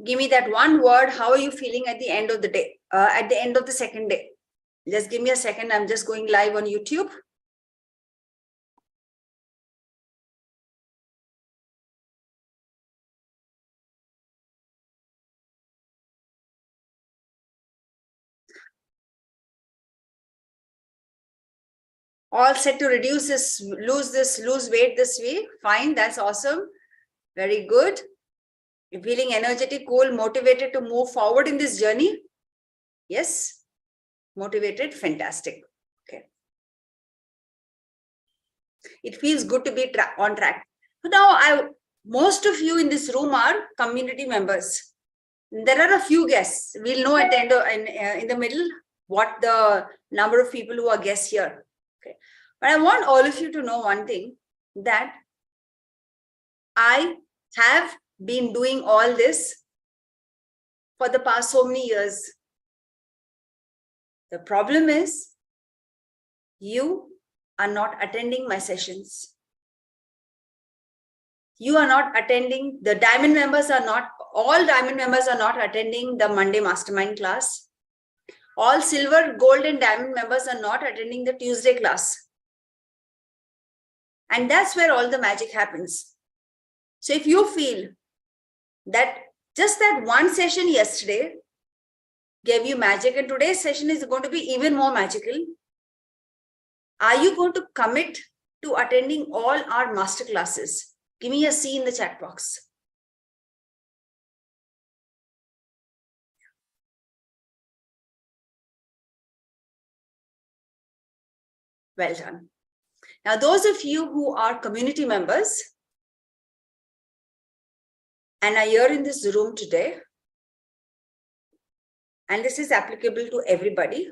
Give me that one word. How are you feeling at the end of the day? At the end of the second day? Just give me a second. I'm just going live on YouTube. All set to reduce this, lose weight this week. Fine, that's awesome. Very good. You're feeling energetic, cool, motivated to move forward in this journey? Yes. Motivated, fantastic. Okay. It feels good to be on track. So now, most of you in this room are community members. There are a few guests. We'll know at the end of, in the middle what the number of people who are guests here. Okay. But I want all of you to know one thing, that I have been doing all this for the past so many years. The problem is you are not attending my sessions. You are not attending, the diamond members are not, all diamond members are not attending the Monday mastermind class. All silver, gold and diamond members are not attending the Tuesday class. And that's where all the magic happens. So if you feel that just that one session yesterday gave you magic and today's session is going to be even more magical, are you going to commit to attending all our master classes? Give me a C in the chat box. Well done. Now, those of you who are community members and are here in this room today, and this is applicable to everybody,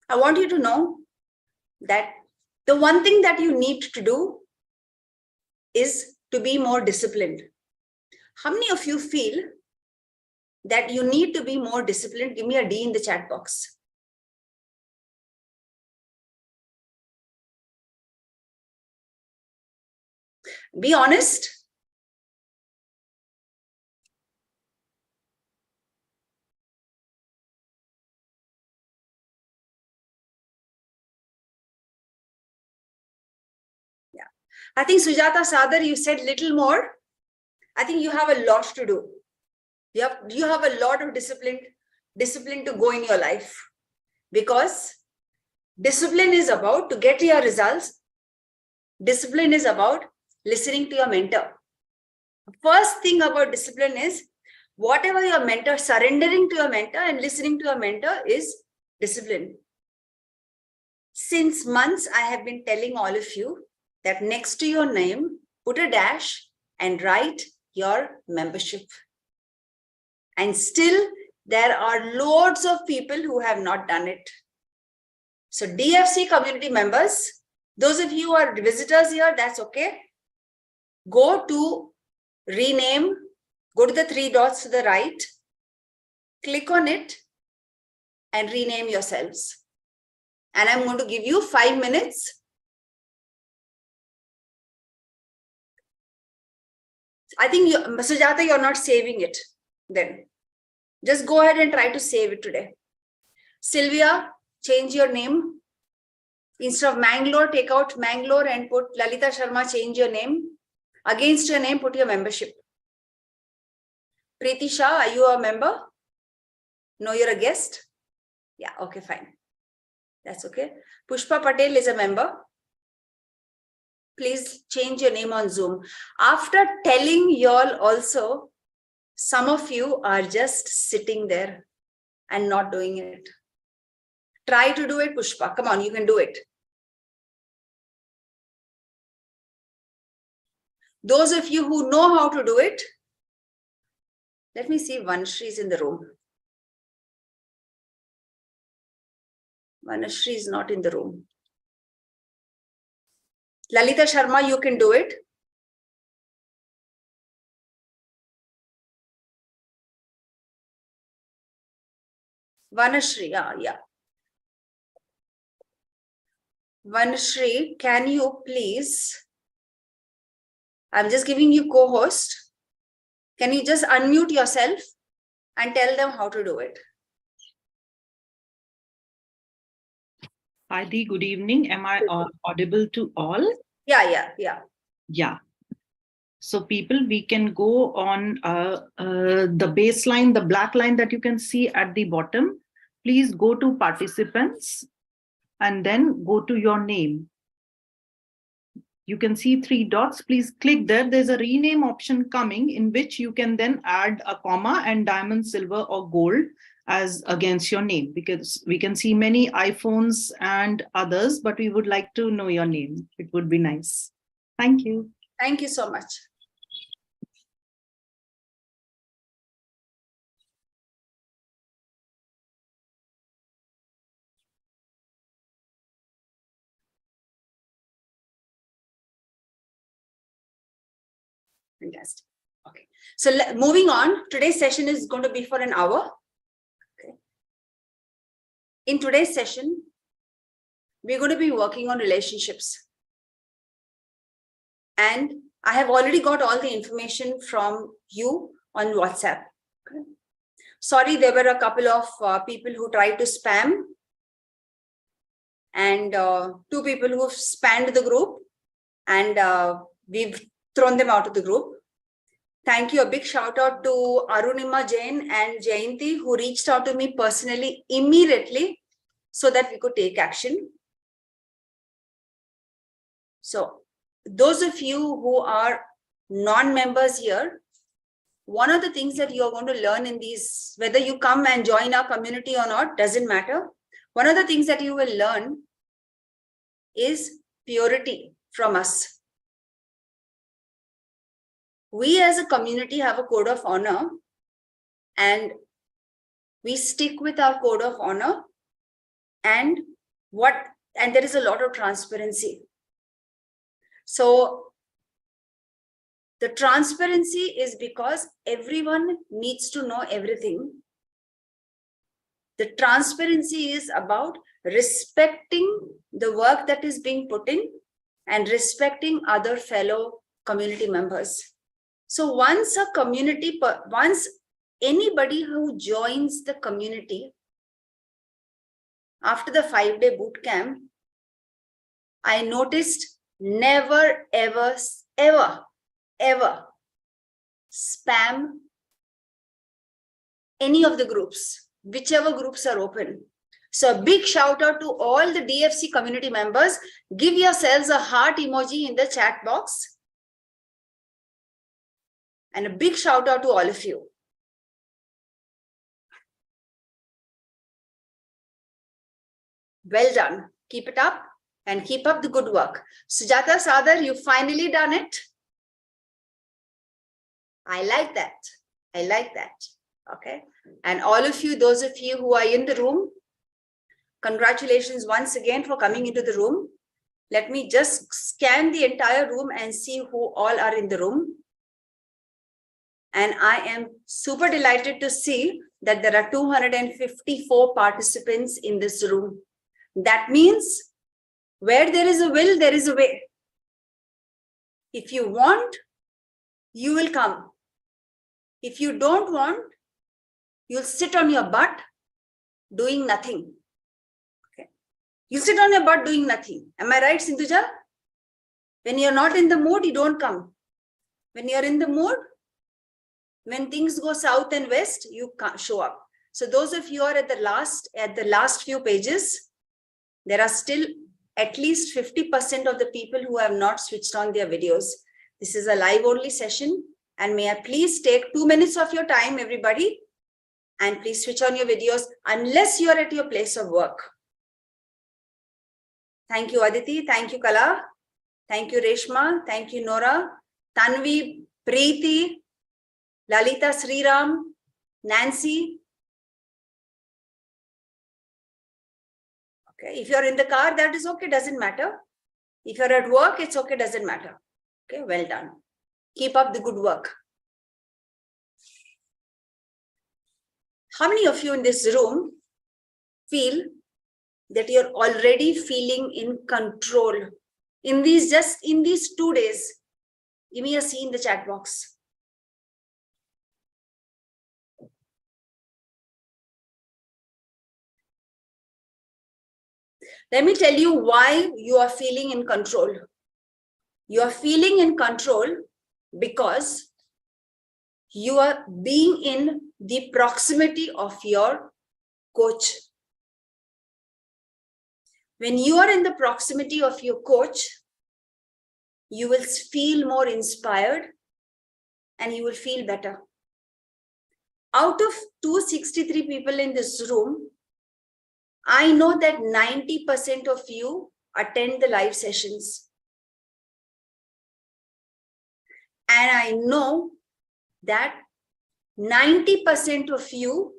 I want you to know that the one thing that you need to do is to be more disciplined. How many of you feel that you need to be more disciplined? Give me a D in the chat box. Be honest. Yeah. I think Sujata Sadar, you said little more. I think you have a lot to do. You have a lot of discipline to go in your life, because discipline is about to get your results. Discipline is about listening to your mentor. First thing about discipline is whatever your mentor, surrendering to your mentor and listening to your mentor is discipline. Since months, I have been telling all of you that next to your name, put a dash and write your membership. And still, there are loads of people who have not done it. So DFC community members, those of you who are visitors here, that's okay. Go to rename, go to the 3 dots to the right, click on it and rename yourselves. And I'm going to give you 5 minutes. I think, Sujata, you're not saving it then. Just go ahead and try to save it today. Sylvia, change your name. Instead of Mangalore, take out Mangalore and put Lalita Sharma, change your name. Against your name, put your membership. Preeti Shah, are you a member? No, you're a guest? Yeah, okay, fine. That's okay. Pushpa Patel is a member. Please change your name on Zoom. After telling y'all also, some of you are just sitting there and not doing it. Try to do it, Pushpa. Come on, you can do it. Those of you who know how to do it, let me see, Vanshri is in the room. Vanshri is not in the room. Lalita Sharma, you can do it. Vanshri, yeah. Vanshri, can you please, I'm just giving you co-host. Can you just unmute yourself and tell them how to do it? Hi, Dee, good evening. Am I audible to all? Yeah. Yeah. So people, we can go on the baseline, the black line that you can see at the bottom. Please go to participants and then go to your name. You can see 3 dots. Please click there. There's a rename option coming in which you can then add a comma and diamond, silver or gold as against your name, because we can see many iPhones and others, but we would like to know your name. It would be nice. Thank you. Thank you so much. Fantastic. Okay. So moving on, today's session is going to be for an hour. Okay. In today's session, we're going to be working on relationships. And I have already got all the information from you on WhatsApp. Okay. Sorry, there were a couple of people who tried to spam, and 2 people who've spammed the group, and we've thrown them out of the group. Thank you. A big shout out to Arunima Jain and Jayanti, who reached out to me personally immediately so that we could take action. So those of you who are non-members here, one of the things that you're going to learn in these, whether you come and join our community or not, doesn't matter. One of the things that you will learn is purity from us. We as a community have a code of honor, and we stick with our code of honor, and there is a lot of transparency. So the transparency is because everyone needs to know everything. The transparency is about respecting the work that is being put in and respecting other fellow community members. So once anybody who joins the community after the 5-day boot camp, I noticed never, ever spam any of the groups, whichever groups are open. So a big shout out to all the DFC community members. Give yourselves a heart emoji in the chat box. And a big shout out to all of you. Well done. Keep it up and keep up the good work. Sujata Sadar, you've finally done it. I like that. I like that. Okay. And all of you, those of you who are in the room, congratulations once again for coming into the room. Let me just scan the entire room and see who all are in the room. And I am super delighted to see that there are 254 participants in this room. That means where there is a will, there is a way. If you want, you will come. If you don't want, you'll sit on your butt doing nothing. Okay. You sit on your butt doing nothing. Am I right, Sindhuja? When you're not in the mood, you don't come. When you're in the mood, when things go south and west, you can't show up. So those of you are at the last few pages, there are still at least 50% of the people who have not switched on their videos. This is a live only session, and may I please take 2 minutes of your time, everybody, and please switch on your videos unless you're at your place of work. Thank you, Aditi. Thank you, Kala. Thank you, Reshma. Thank you, Nora. Tanvi, Preeti, Lalita Sriram, Nancy. Okay, if you're in the car, that is okay, doesn't matter. If you're at work, it's okay, doesn't matter. Okay, well done. Keep up the good work. How many of you in this room feel that you're already feeling in control in these 2 days? Give me a C in the chat box. Let me tell you why you are feeling in control. You are feeling in control because you are being in the proximity of your coach. When you are in the proximity of your coach, you will feel more inspired and you will feel better. Out of 263 people in this room, I know that 90% of you attend the live sessions. And I know that 90% of you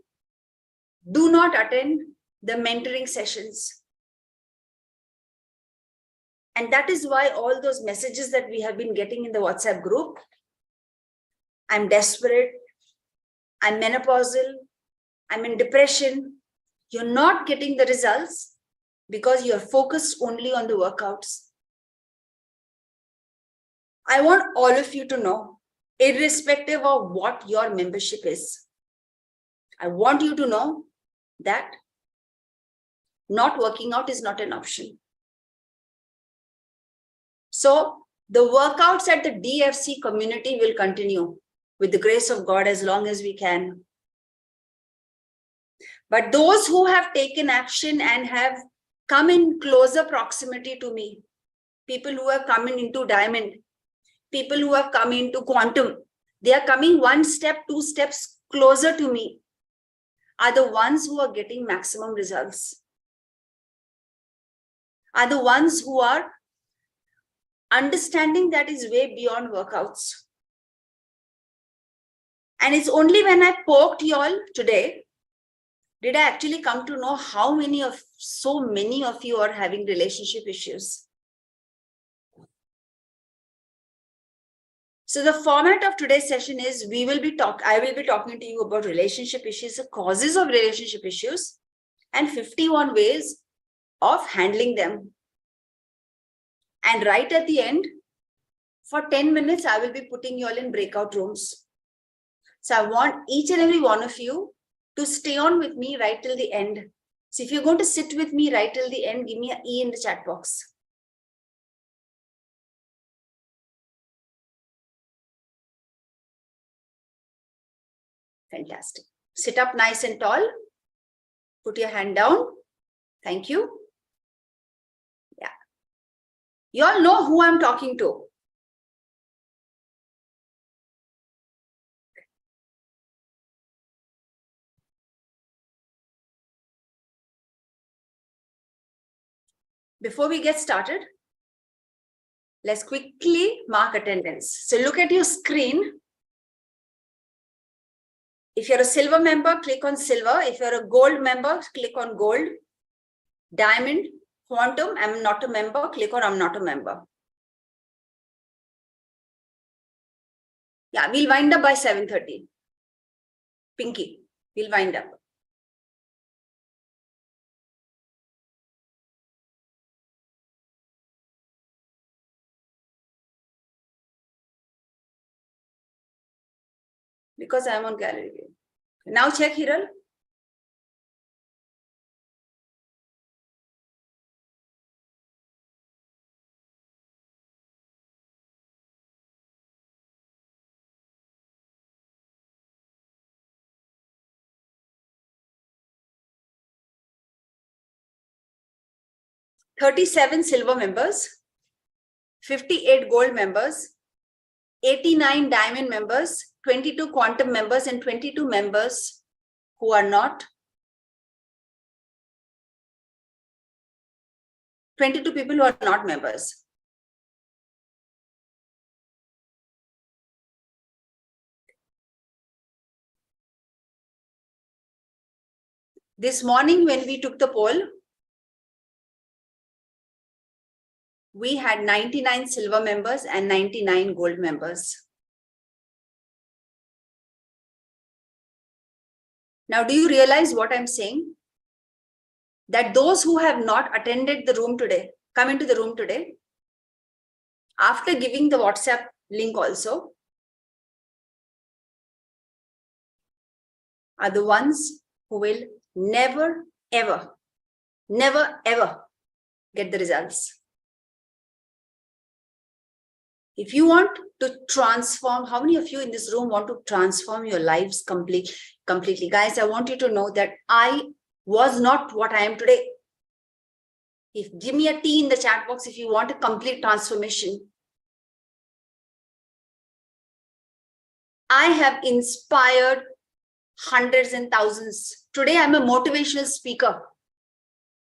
do not attend the mentoring sessions. And that is why all those messages that we have been getting in the WhatsApp group, I'm desperate, I'm menopausal, I'm in depression. You're not getting the results because you're focused only on the workouts. I want all of you to know, irrespective of what your membership is, I want you to know that not working out is not an option. So the workouts at the DFC community will continue with the grace of God as long as we can. But those who have taken action and have come in closer proximity to me, people who have come into diamond, people who have come into quantum, they are coming one step, two steps closer to me, are the ones who are getting maximum results, are the ones who are understanding that is way beyond workouts. And it's only when I poked you all today, did I actually come to know how so many of you are having relationship issues. So the format of today's session is I will be talking to you about relationship issues, the causes of relationship issues, and 51 ways of handling them. And right at the end, for 10 minutes, I will be putting you all in breakout rooms. So I want each and every one of you to stay on with me right till the end. So if you're going to sit with me right till the end, give me an E in the chat box. Fantastic. Sit up nice and tall. Put your hand down. Thank you. Yeah. You all know who I'm talking to. Before we get started, let's quickly mark attendance. So look at your screen. If you're a silver member, click on silver. If you're a gold member, click on gold. Diamond, quantum, I'm not a member, click on I'm not a member. Yeah, we'll wind up by 7:30. Pinky, we'll wind up. Because I'm on gallery view. Now check, Hiral. "37 silver members, 58 gold members, 89 diamond members, 22 quantum members, and 22 members who are not. 22 people who are not members. This morning when we took the poll, we had 99 silver members and 99 gold members. Now, do you realize what I'm saying? That those who have not attended the room today, come into the room today, after giving the WhatsApp link also, are the ones who will never, ever get the results. If you want to transform, how many of you in this room want to transform your lives completely? Guys, I want you to know that I was not what I am today. Give me a T in the chat box if you want a complete transformation. I have inspired hundreds and thousands. Today, I'm a motivational speaker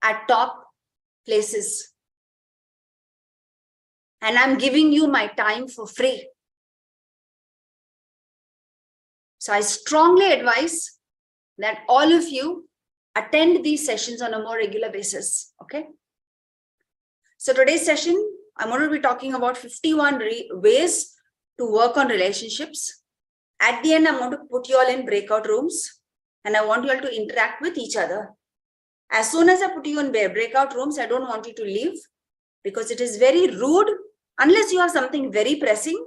at top places. And I'm giving you my time for free. So I strongly advise that all of you attend these sessions on a more regular basis. Okay. So today's session, I'm going to be talking about 51 ways to work on relationships. At the end, I'm going to put you all in breakout rooms and I want you all to interact with each other. As soon as I put you in breakout rooms, I don't want you to leave because it is very rude. Unless you have something very pressing,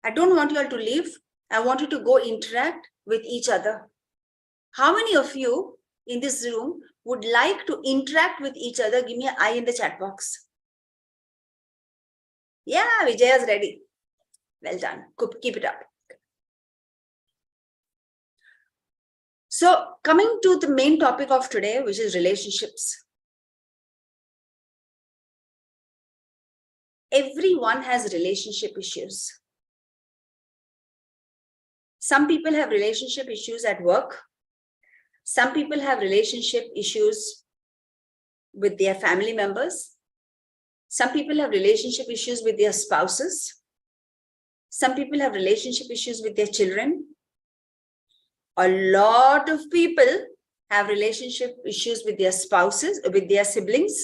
I don't want you all to leave. I want you to go interact with each other. How many of you in this room would like to interact with each other? Give me an I in the chat box. Yeah, Vijay is ready. Well done. Keep it up. So coming to the main topic of today, which is relationships. Everyone has relationship issues. Some people have relationship issues at work. Some people have relationship issues with their family members. Some people have relationship issues with their spouses. Some people have relationship issues with their children. A lot of people have relationship issues with their spouses, with their siblings.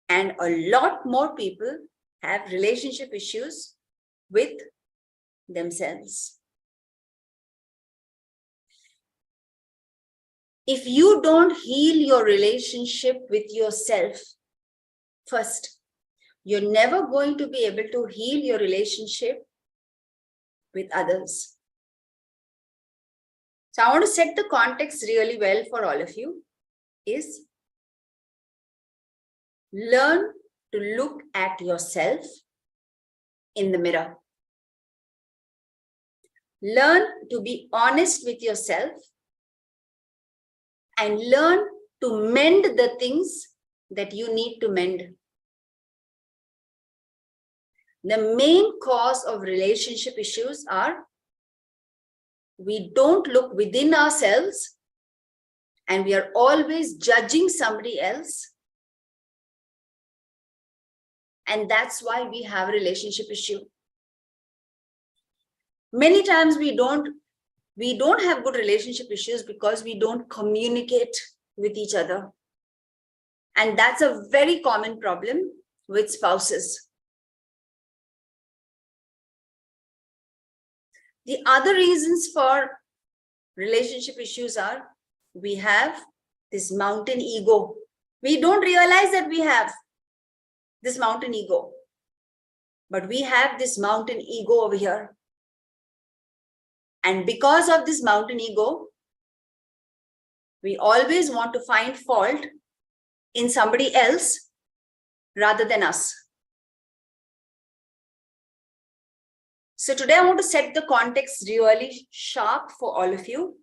And a lot more people have relationship issues with themselves. If you don't heal your relationship with yourself first, you're never going to be able to heal your relationship with others. So I want to set the context really well for all of you is learn to look at yourself in the mirror. Learn to be honest with yourself and learn to mend the things that you need to mend. The main cause of relationship issues are we don't look within ourselves and we are always judging somebody else. And that's why we have a relationship issue. Many times we don't have good relationship issues because we don't communicate with each other. And that's a very common problem with spouses. The other reasons for relationship issues are we have this mountain ego. We don't realize that we have this mountain ego, but we have this mountain ego over here. And because of this mountain ego, we always want to find fault in somebody else rather than us. So today I want to set the context really sharp for all of you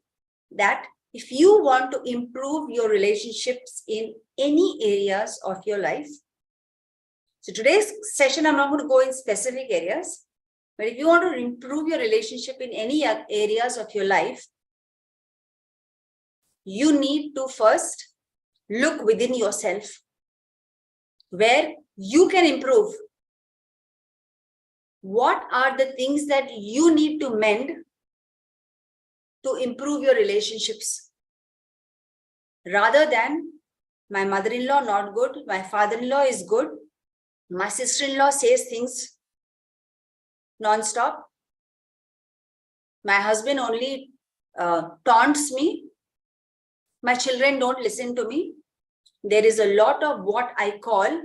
that if you want to improve your relationships in any areas of your life, so today's session, I'm not going to go in specific areas, but if you want to improve your relationship in any areas of your life, you need to first look within yourself where you can improve. What are the things that you need to mend to improve your relationships? Rather than my mother-in-law not good, my father-in-law is good, my sister-in-law says things non-stop, my husband only taunts me, my children don't listen to me. There is a lot of what I call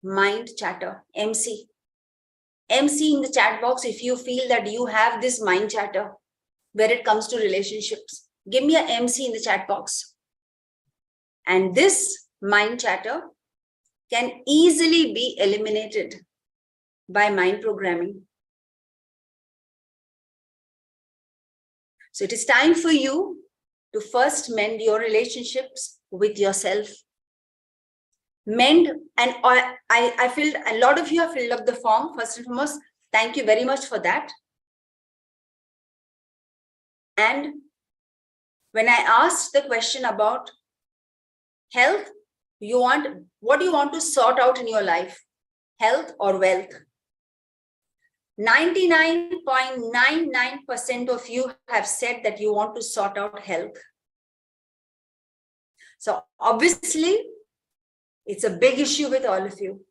mind chatter, MC. MC in the chat box if you feel that you have this mind chatter where it comes to relationships. Give me an MC in the chat box. And this mind chatter can easily be eliminated by mind programming. So it is time for you to first mend your relationships with yourself. Mend, and I feel a lot of you have filled up the form. First and foremost, thank you very much for that. And when I asked the question about health, what do you want to sort out in your life? Health or wealth? 99.99% of you have said that you want to sort out health. So obviously, it's a big issue with all of you.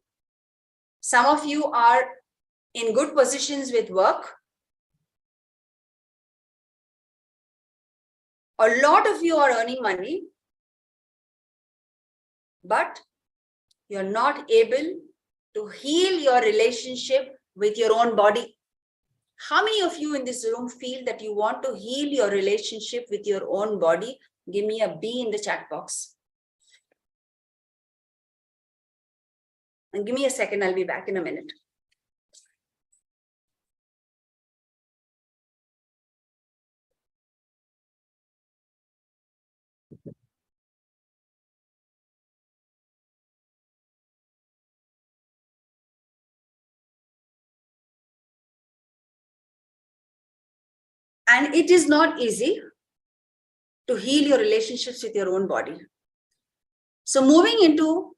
Some of you are in good positions with work. A lot of you are earning money, but you're not able to heal your relationship with your own body. How many of you in this room feel that you want to heal your relationship with your own body? Give me a B in the chat box. And give me a second, I'll be back in a minute. And it is not easy to heal your relationships with your own body. So moving into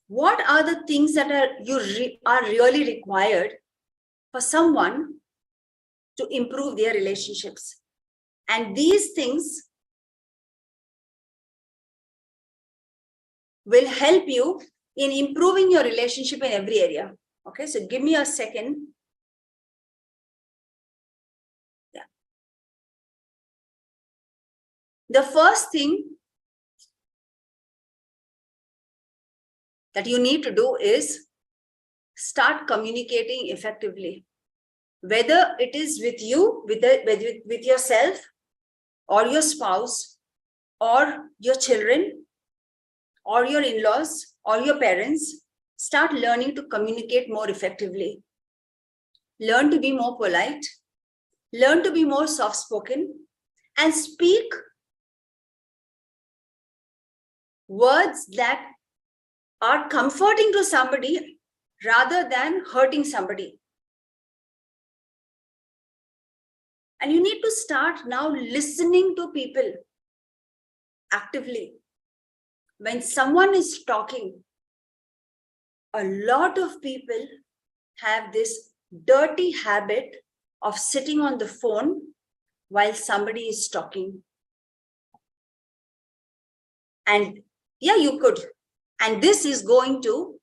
what are the things that are really required for someone to improve their relationships. And these things will help you in improving your relationship in every area. Okay, so give me a second. Yeah. The first thing that you need to do is start communicating effectively. Whether it is with you, with yourself, or your spouse, or your children, or your in-laws, or your parents, start learning to communicate more effectively. Learn to be more polite, learn to be more soft-spoken, and speak words that are comforting to somebody rather than hurting somebody. And you need to start now listening to people actively. When someone is talking, a lot of people have this dirty habit of sitting on the phone while somebody is talking. And yeah, you could. And this is going to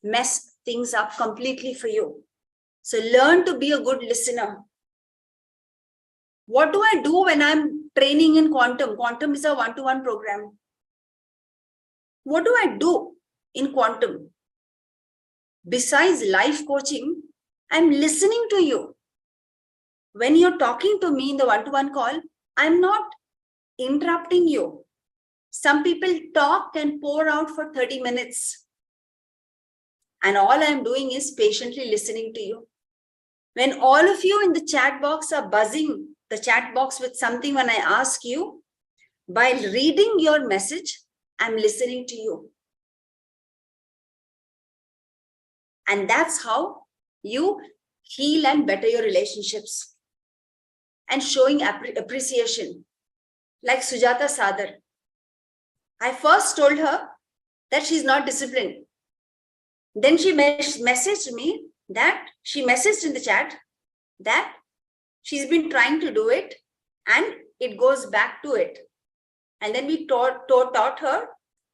mess things up completely for you. So learn to be a good listener. What do I do when I'm training in quantum? Quantum is a one-to-one program. What do I do in quantum? Besides life coaching, I'm listening to you. When you're talking to me in the one-to-one call, I'm not interrupting you. Some people talk and pour out for 30 minutes. And all I'm doing is patiently listening to you. When all of you in the chat box are buzzing the chat box with something when I ask you, by reading your message, I'm listening to you. And that's how you heal and better your relationships. And showing appreciation. Like Sujata Sadar. I first told her that she's not disciplined. Then she messaged me that she messaged in the chat that she's been trying to do it and it goes back to it. And then we taught her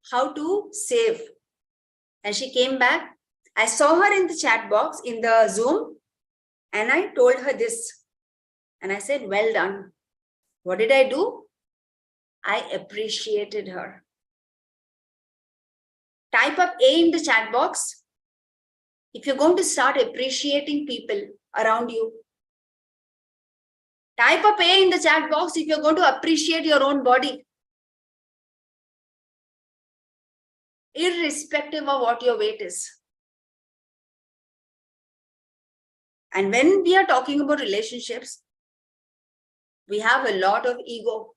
how to save. And she came back. I saw her in the chat box in the Zoom and I told her this. And I said, well done. What did I do? I appreciated her. Type up A in the chat box if you're going to start appreciating people around you. Type up A in the chat box if you're going to appreciate your own body. irrespective of what your weight is. And when we are talking about relationships, we have a lot of ego,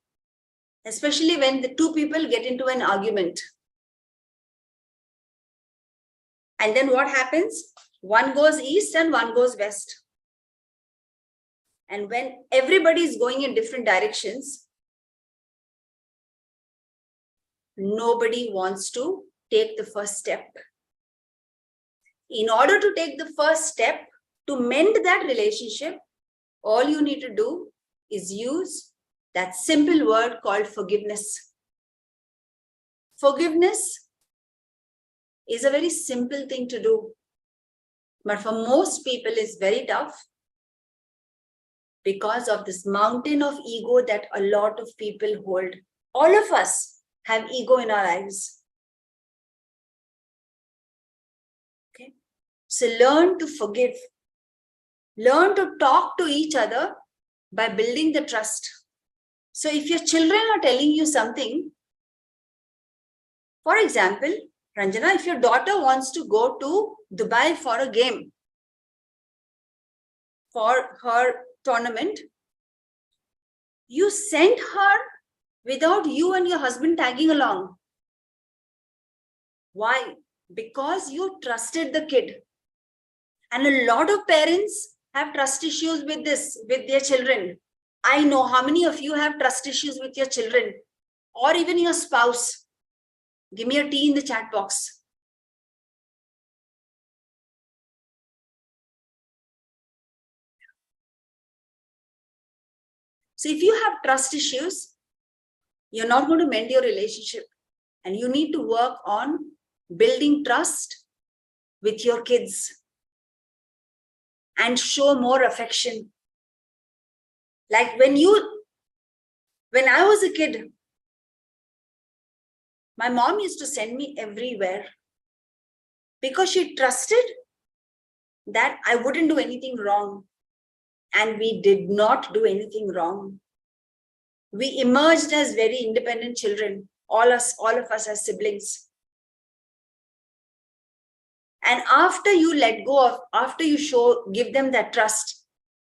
especially when the two people get into an argument. And then what happens? One goes east and one goes west. And when everybody is going in different directions, nobody wants to take the first step. In order to take the first step to mend that relationship, all you need to do is use that simple word called forgiveness. Forgiveness is a very simple thing to do, but for most people it's very tough because of this mountain of ego that a lot of people hold. All of us have ego in our lives. Okay? So learn to forgive. Learn to talk to each other by building the trust. So if your children are telling you something, for example, Ranjana, if your daughter wants to go to Dubai for a game, for her tournament, you sent her without you and your husband tagging along. Why? Because you trusted the kid. And a lot of parents have trust issues with this, with their children. I know how many of you have trust issues with your children or even your spouse. Give me a T in the chat box. So if you have trust issues, you're not going to mend your relationship. And you need to work on building trust with your kids and show more affection. Like when I was a kid, my mom used to send me everywhere because she trusted that I wouldn't do anything wrong. And we did not do anything wrong. We emerged as very independent children, all of us as siblings. And after you let go of, after you give them that trust,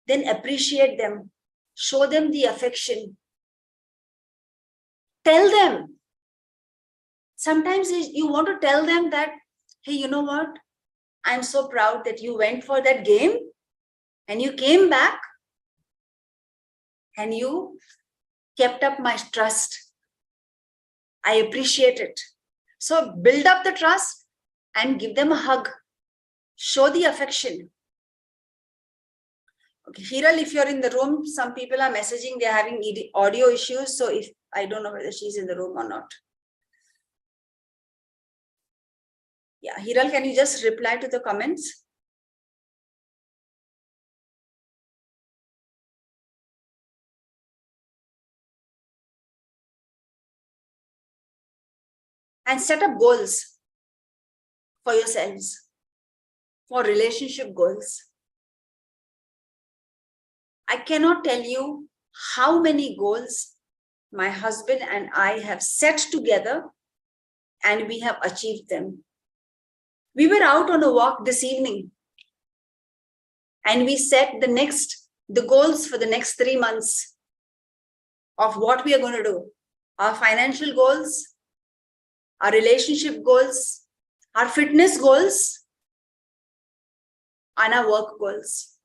then appreciate them, show them the affection. Tell them. Sometimes you want to tell them that, hey, you know what? I'm so proud that you went for that game and you came back and you kept up my trust. I appreciate it. So build up the trust and give them a hug. Show the affection. Okay, Hiral, if you're in the room, some people are messaging, they're having audio issues. So if I don't know whether she's in the room or not. Yeah, Hiral, can you just reply to the comments? And set up goals for yourselves, for relationship goals. I cannot tell you how many goals my husband and I have set together and we have achieved them. We were out on a walk this evening and we set the goals for the next 3 months of what we are going to do. Our financial goals, our relationship goals, our fitness goals, and our work goals,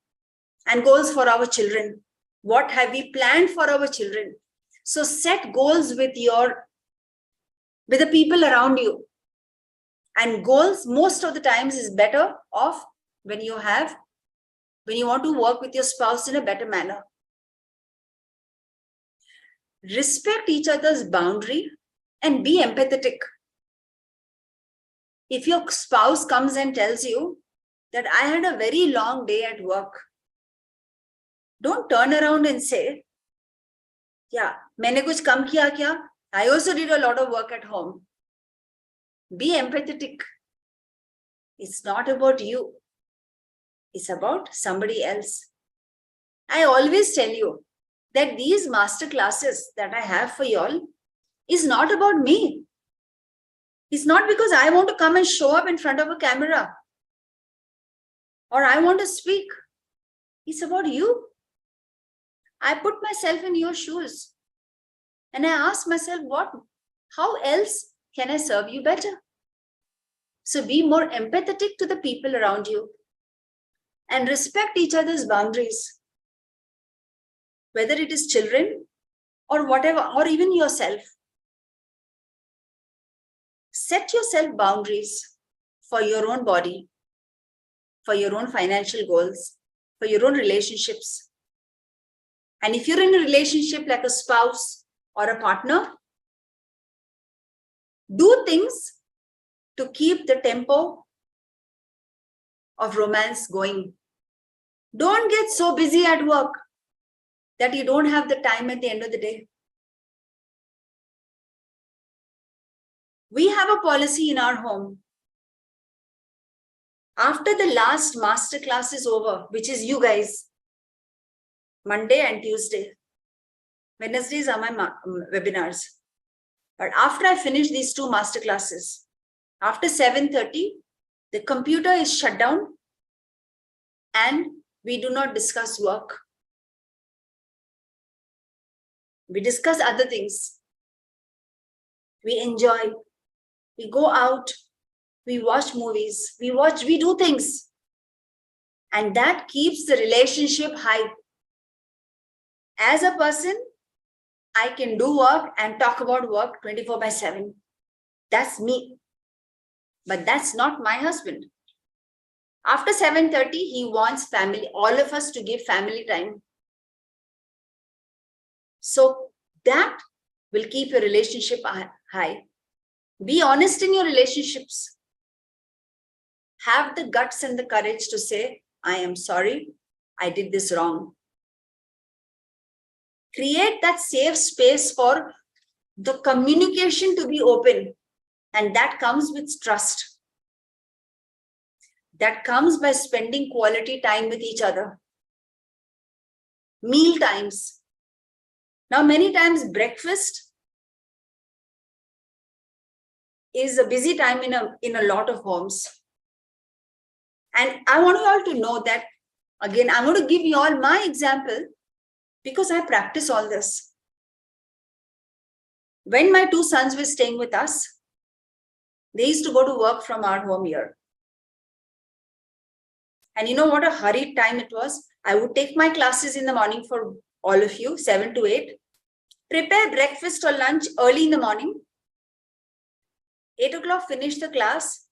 and goals for our children. What have we planned for our children? So set goals with the people around you. And goals most of the times is better off when you want to work with your spouse in a better manner. Respect each other's boundary and be empathetic. If your spouse comes and tells you that I had a very long day at work, don't turn around and say, yeah, मैंने कुछ कम किया क्या? I also did a lot of work at home. Be empathetic. It's not about you. It's about somebody else. I always tell you that these master classes that I have for y'all is not about me. It's not because I want to come and show up in front of a camera or I want to speak. It's about you. I put myself in your shoes and I ask myself, how else can I serve you better? So be more empathetic to the people around you and respect each other's boundaries, whether it is children or whatever, or even yourself. Set yourself boundaries for your own body, for your own financial goals, for your own relationships. And if you're in a relationship like a spouse or a partner, do things to keep the tempo of romance going. Don't get so busy at work that you don't have the time at the end of the day. We have a policy in our home. After the last master class is over, which is you guys, Monday and Tuesday. Wednesdays are my webinars. But after I finish these two master classes, after 7:30, the computer is shut down and we do not discuss work. We discuss other things. We enjoy. We go out. We watch movies. We do things. And that keeps the relationship high. As a person, I can do work and talk about work 24/7. That's me. But that's not my husband. After 7:30, he wants family, all of us to give family time. So that will keep your relationship high. Be honest in your relationships. Have the guts and the courage to say, I am sorry, I did this wrong. Create that safe space for the communication to be open. And that comes with trust. That comes by spending quality time with each other. Meal times. Now, many times breakfast is a busy time in a lot of homes. And I want you all to know that, again, I'm going to give you all my example because I practice all this. When my two sons were staying with us, they used to go to work from our home here. And you know what a hurried time it was? I would take my classes in the morning for all of you, 7 to 8. Prepare breakfast or lunch early in the morning. 8 o'clock, finish the class.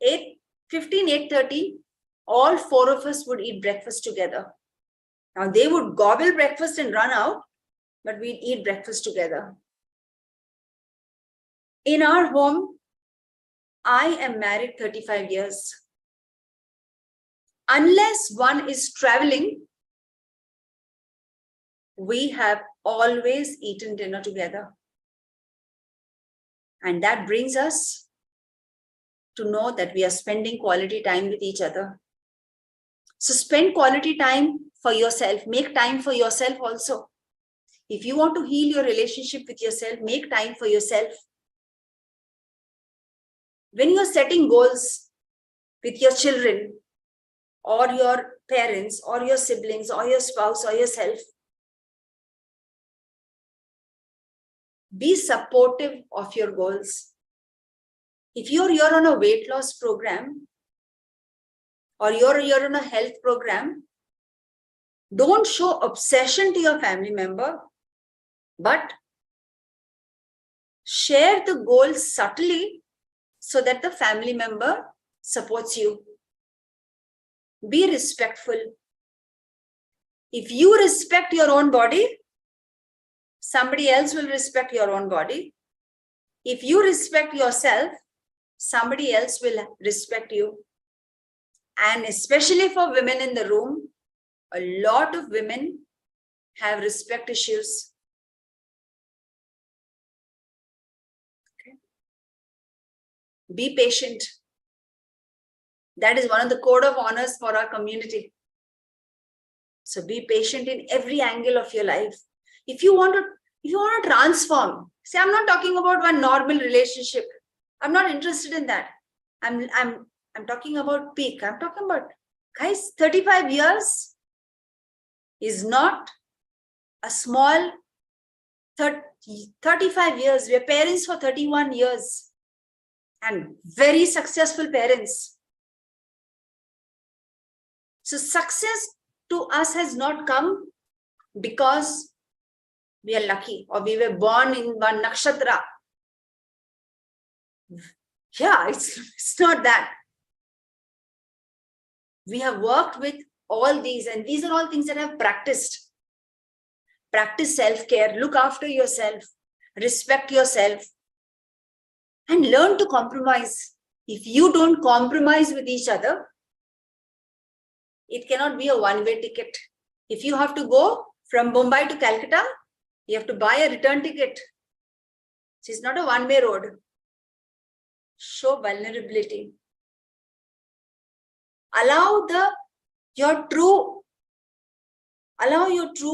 8:15, 8:30, all four of us would eat breakfast together. Now, they would gobble breakfast and run out, but we'd eat breakfast together. In our home, I am married 35 years. Unless one is traveling, we have always eaten dinner together. And that brings us to know that we are spending quality time with each other. So spend quality time for yourself. Make time for yourself also. If you want to heal your relationship with yourself, make time for yourself. When you're setting goals with your children or your parents or your siblings or your spouse or yourself, be supportive of your goals. If you're on a weight loss program or you're on a health program, don't show obsession to your family member, but share the goal subtly so that the family member supports you. Be respectful. If you respect your own body, somebody else will respect your own body. If you respect yourself, somebody else will respect you. And especially for women in the room, a lot of women have respect issues. Okay. Be patient. That is one of the code of honors for our community. So be patient in every angle of your life. If you want to transform, see, I'm not talking about one normal relationship. I'm not interested in that. I'm talking about peak. I'm talking about, guys, 35 years is not a small 35 years. We're parents for 31 years and very successful parents. So success to us has not come because we are lucky or we were born in one nakshatra. Yeah, it's not that. We have worked with all these, and these are all things that I've practiced. Practice self-care, look after yourself, respect yourself, and learn to compromise. If you don't compromise with each other, it cannot be a one-way ticket. If you have to go from Mumbai to Calcutta, you have to buy a return ticket. It's not a one-way road. Show vulnerability. Allow your true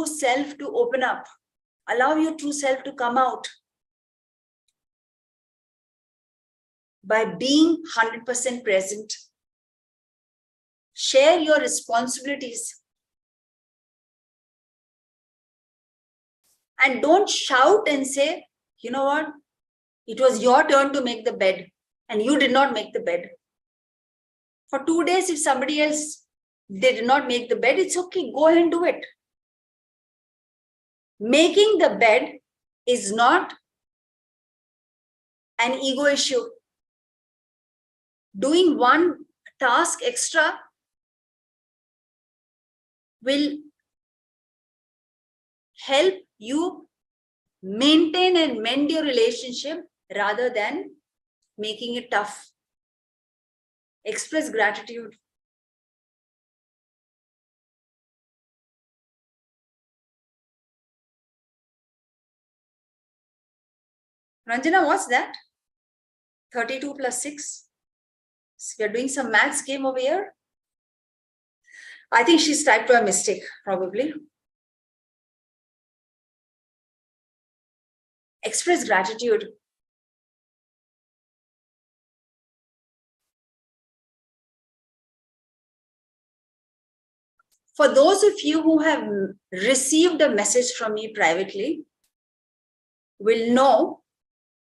self to open up. Allow your true self to come out by being 100% present. Share your responsibilities. And don't shout and say, you know what? It was your turn to make the bed and you did not make the bed. For 2 days, if somebody else did not make the bed, it's okay. Go ahead and do it. Making the bed is not an ego issue. Doing one task extra will help you maintain and mend your relationship rather than making it tough. Express gratitude. Ranjana, what's that? 32 plus 6. So we are doing some maths game over here. I think she's typed a mistake, probably. Express gratitude. For those of you who have received a message from me privately, will know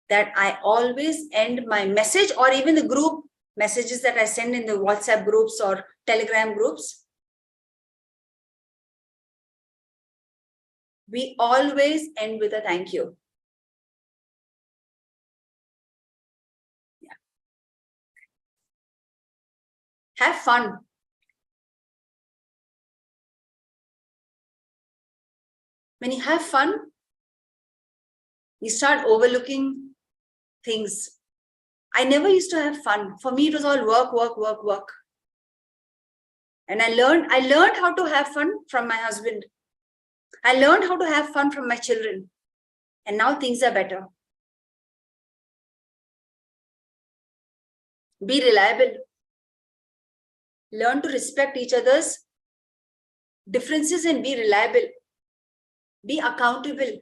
that I always end my message or even the group messages that I send in the WhatsApp groups or Telegram groups. We always end with a thank you. Yeah. Have fun. When you have fun, you start overlooking things. I never used to have fun. For me, it was all work, work, work, work. And I learned how to have fun from my husband. I learned how to have fun from my children. And now things are better. Be reliable. Learn to respect each other's differences and be reliable. Be accountable.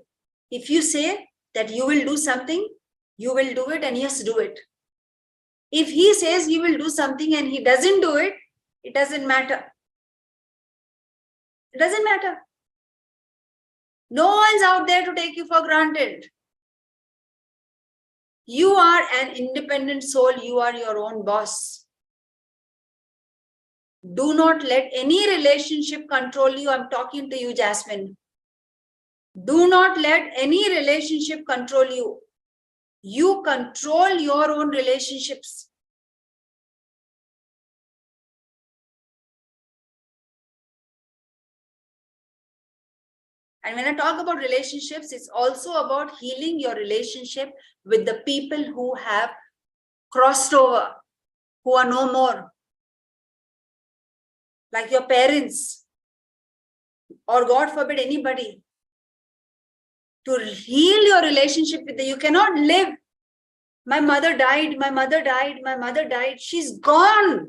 If you say that you will do something, you will do it, and yes, do it. If he says he will do something and he doesn't do it, it doesn't matter. It doesn't matter. No one's out there to take you for granted. You are an independent soul. You are your own boss. Do not let any relationship control you. I'm talking to you, Jasmine. Do not let any relationship control you. You control your own relationships. And when I talk about relationships, it's also about healing your relationship with the people who have crossed over, who are no more. Like your parents, or God forbid, anybody. To heal your relationship with them, you cannot live. My mother died, my mother died, my mother died. She's gone.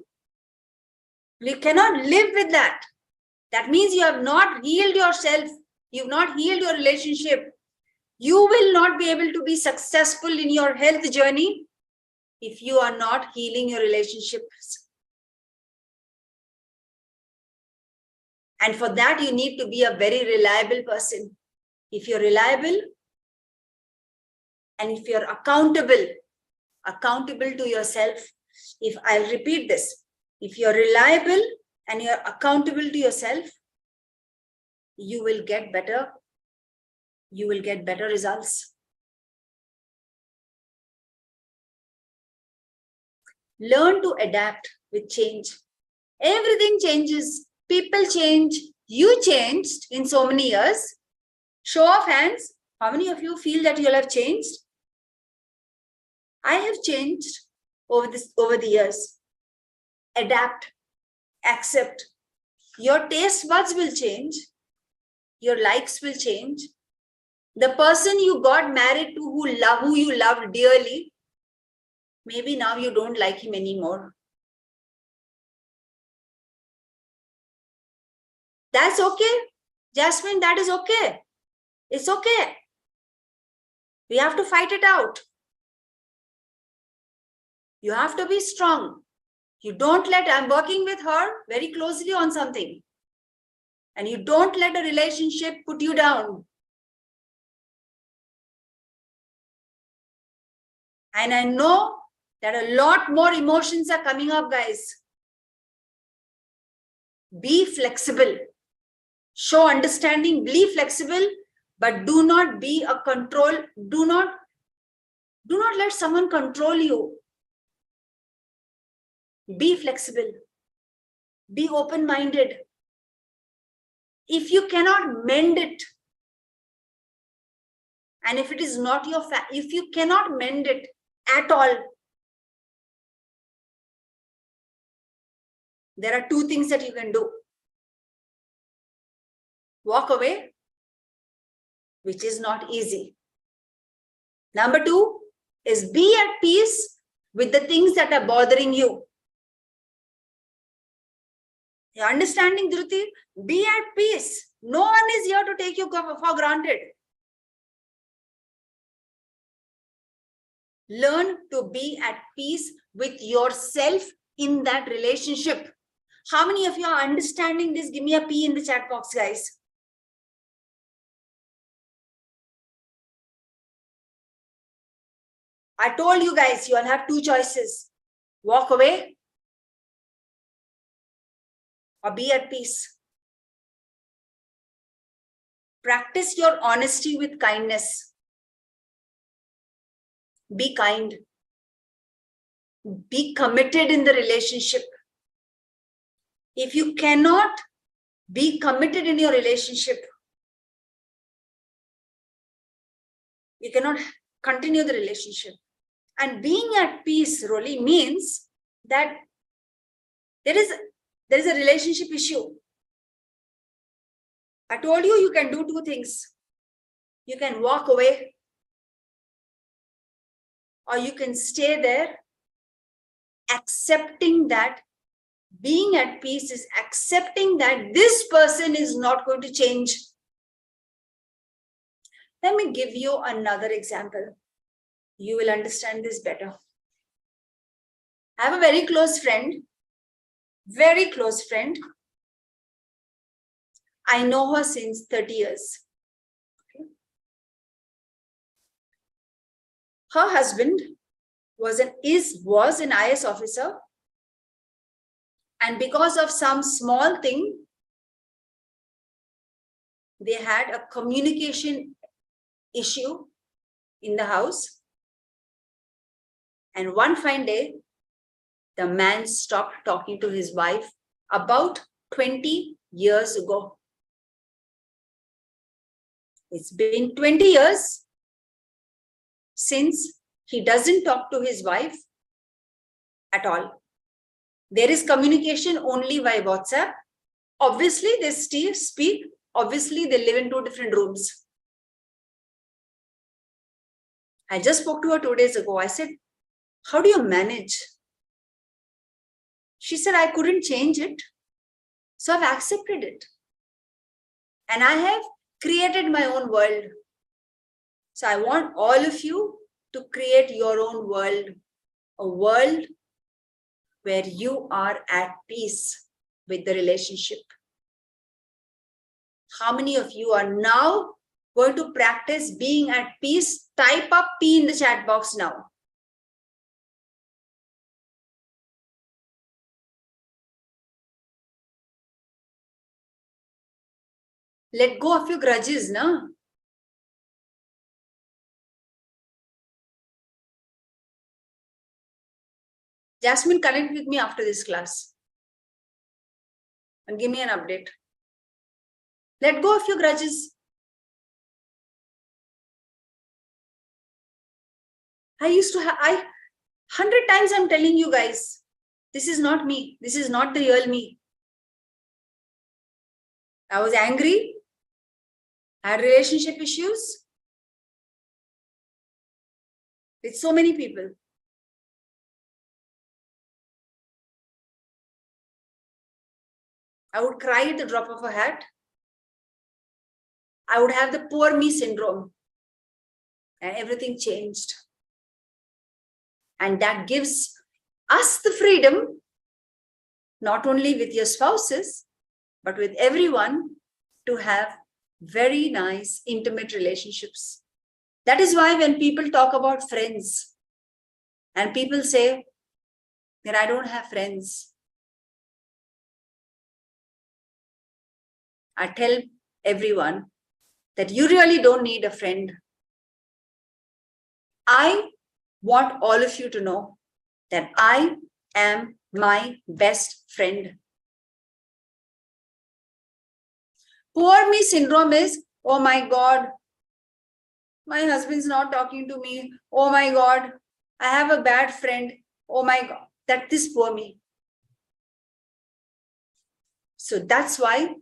You cannot live with that. That means you have not healed yourself. You've not healed your relationship. You will not be able to be successful in your health journey if you are not healing your relationships. And for that, you need to be a very reliable person. If you're reliable and if you're accountable to yourself, if I'll repeat this, if you're reliable and you're accountable to yourself, you will get better results. Learn to adapt with change. Everything changes. People change. You changed in so many years. Show of hands. How many of you feel that you'll have changed? I have changed over the years. Adapt. Accept. Your taste buds will change. Your likes will change. The person you got married to who you loved dearly, maybe now you don't like him anymore. That's okay. Jasmine, that is okay. It's okay. We have to fight it out. You have to be strong. I'm working with her very closely on something. And you don't let a relationship put you down. And I know that a lot more emotions are coming up, guys. Be flexible. Show understanding, be flexible, but do not be a control. Do not let someone control you. Be flexible. Be open-minded. If you cannot mend it, and if it is not your if you cannot mend it at all, there are two things that you can do. Walk away, which is not easy. Number two is be at peace with the things that are bothering you. You're understanding, Dhruti? Be at peace. No one is here to take you for granted. Learn to be at peace with yourself in that relationship. How many of you are understanding this? Give me a P in the chat box, guys. I told you guys, you all have two choices. Walk away or be at peace. Practice your honesty with kindness. Be kind. Be committed in the relationship. If you cannot be committed in your relationship, you cannot continue the relationship. And being at peace really means that there is a relationship issue. I told you can do two things. You can walk away, or you can stay there, accepting that. Being at peace is accepting that this person is not going to change. Let me give you another example. You will understand this better. I have a very close friend. I know her since 30 years. Okay. Her husband was an IS officer. And because of some small thing, they had a communication issue in the house. And one fine day, the man stopped talking to his wife about 20 years ago. It's been 20 years since he doesn't talk to his wife at all. There is communication only via WhatsApp. Obviously, they still speak. Obviously, they live in two different rooms. I just spoke to her 2 days ago. I said, how do you manage? She said, I couldn't change it. So I've accepted it. And I have created my own world. So I want all of you to create your own world. a world where you are at peace with the relationship. How many of you are now going to practice being at peace? Type up P in the chat box now. Let go of your grudges, no? Jasmine, connect with me after this class and give me an update. Let go of your grudges. I used to have, 100 times I'm telling you guys, this is not me. This is not the real me. I was angry. I had relationship issues with so many people. I would cry at the drop of a hat. I would have the poor me syndrome. And everything changed. And that gives us the freedom, not only with your spouses, but with everyone, to have very nice, intimate relationships. That is why when people talk about friends and people say that I don't have friends, I tell everyone that you really don't need a friend. I want all of you to know that I am my best friend. Poor me syndrome is, oh my God, my husband's not talking to me. Oh my God, I have a bad friend. Oh my God, that is poor me. So that's why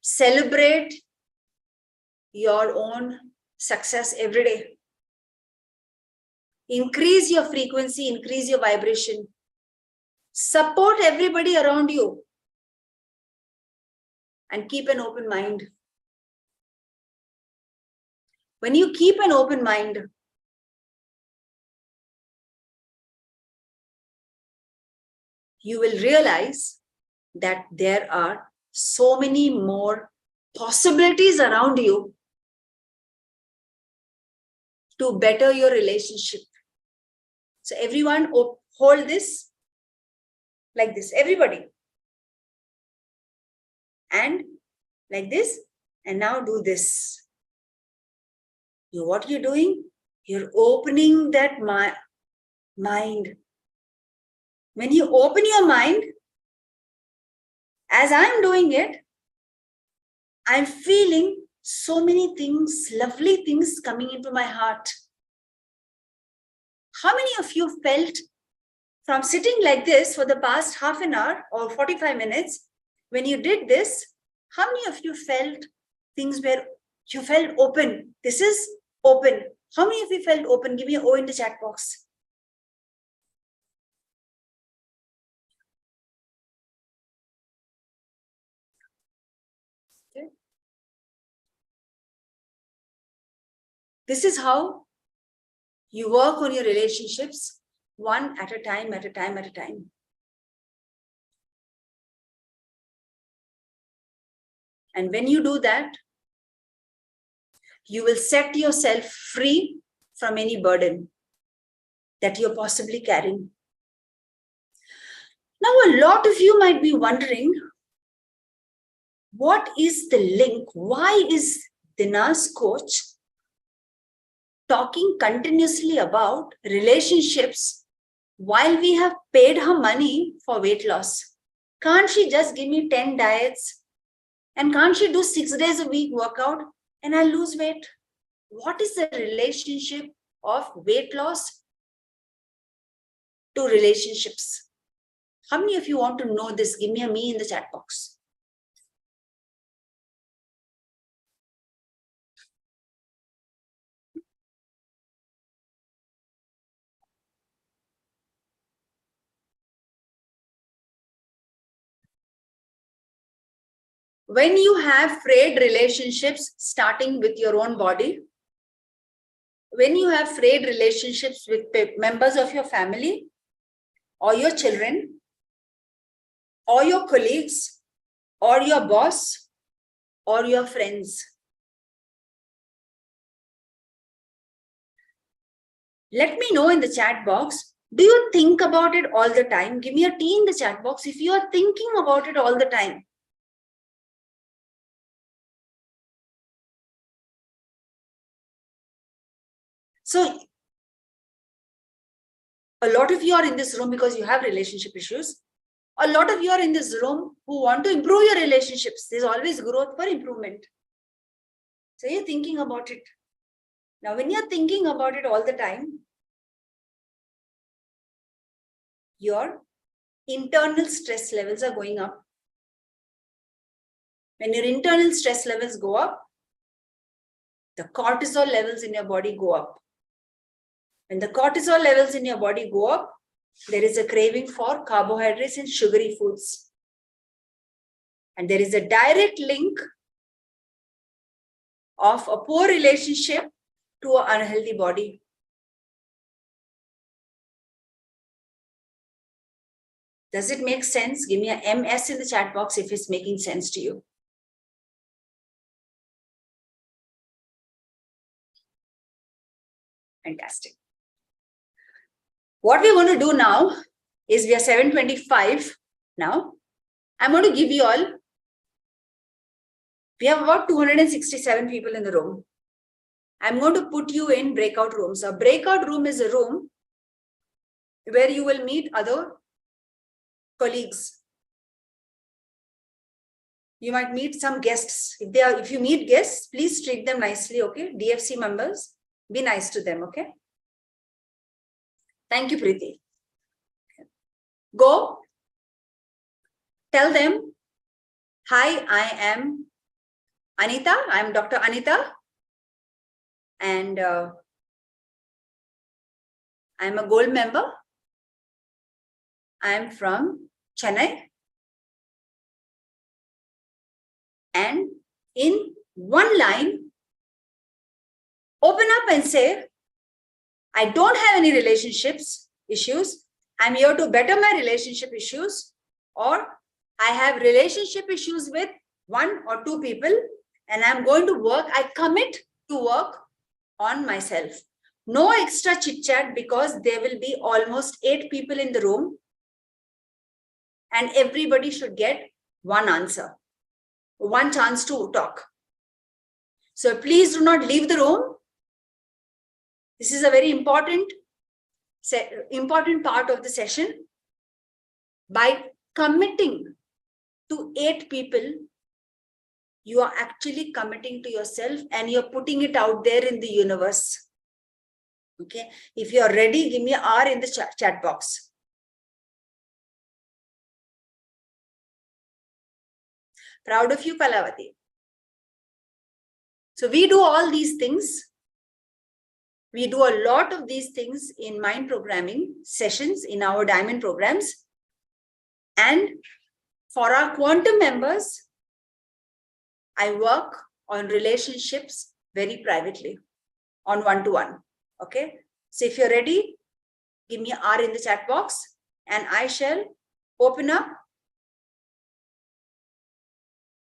celebrate your own success every day. Increase your frequency, increase your vibration. Support everybody around you. And keep an open mind. When you keep an open mind, you will realize that there are so many more possibilities around you to better your relationship. So everyone hold this like this, everybody. And like this, and now do this. What you're doing? You're opening that mind. When you open your mind, as I'm doing it, I'm feeling so many things, lovely things coming into my heart. How many of you felt from sitting like this for the past half an hour or 45 minutes, when you did this, how many of you felt things where you felt open? This is open. How many of you felt open? Give me an O in the chat box. Okay. This is how you work on your relationships, one at a time, at a time, at a time. And when you do that, you will set yourself free from any burden that you're possibly carrying. Now, a lot of you might be wondering, what is the link? Why is Dinaz coach talking continuously about relationships while we have paid her money for weight loss? Can't she just give me 10 diets? And can't she do 6 days a week workout and I'll lose weight? What is the relationship of weight loss to relationships? How many of you want to know this? Give me a me in the chat box. When you have frayed relationships starting with your own body, when you have frayed relationships with members of your family or your children or your colleagues or your boss or your friends, let me know in the chat box. Do you think about it all the time? Give me a T in the chat box if you are thinking about it all the time. So a lot of you are in this room because you have relationship issues. A lot of you are in this room who want to improve your relationships. There's always growth for improvement. So you're thinking about it. Now, when you're thinking about it all the time, your internal stress levels are going up. When your internal stress levels go up, the cortisol levels in your body go up. When the cortisol levels in your body go up, there is a craving for carbohydrates and sugary foods. And there is a direct link of a poor relationship to an unhealthy body. Does it make sense? Give me a MS in the chat box if it's making sense to you. Fantastic. What we're going to do now is we are 7:25 now. I'm going to give you all, we have about 267 people in the room. I'm going to put you in breakout rooms. A breakout room is a room where you will meet other colleagues. You might meet some guests. If you meet guests, please treat them nicely, okay? DFC members, be nice to them, okay? Thank you, Preeti. Go. Tell them, hi, I am Anita. I'm Dr. Anita. And I'm a gold member. I'm from Chennai. And in one line, open up and say, I don't have any relationships issues. I'm here to better my relationship issues, or I have relationship issues with 1 or 2 people and I'm going to work. I commit to work on myself. No extra chit chat because there will be almost 8 people in the room and everybody should get one answer, one chance to talk. So please do not leave the room. This is a very important part of the session. By committing to 8 people, you are actually committing to yourself and you're putting it out there in the universe. Okay. If you're ready, give me an R in the chat box. Proud of you, Kalavati. So we do all these things. We do a lot of these things in mind programming sessions in our diamond programs. And for our quantum members, I work on relationships very privately, on one-to-one. Okay. So if you're ready, give me an R in the chat box and I shall open up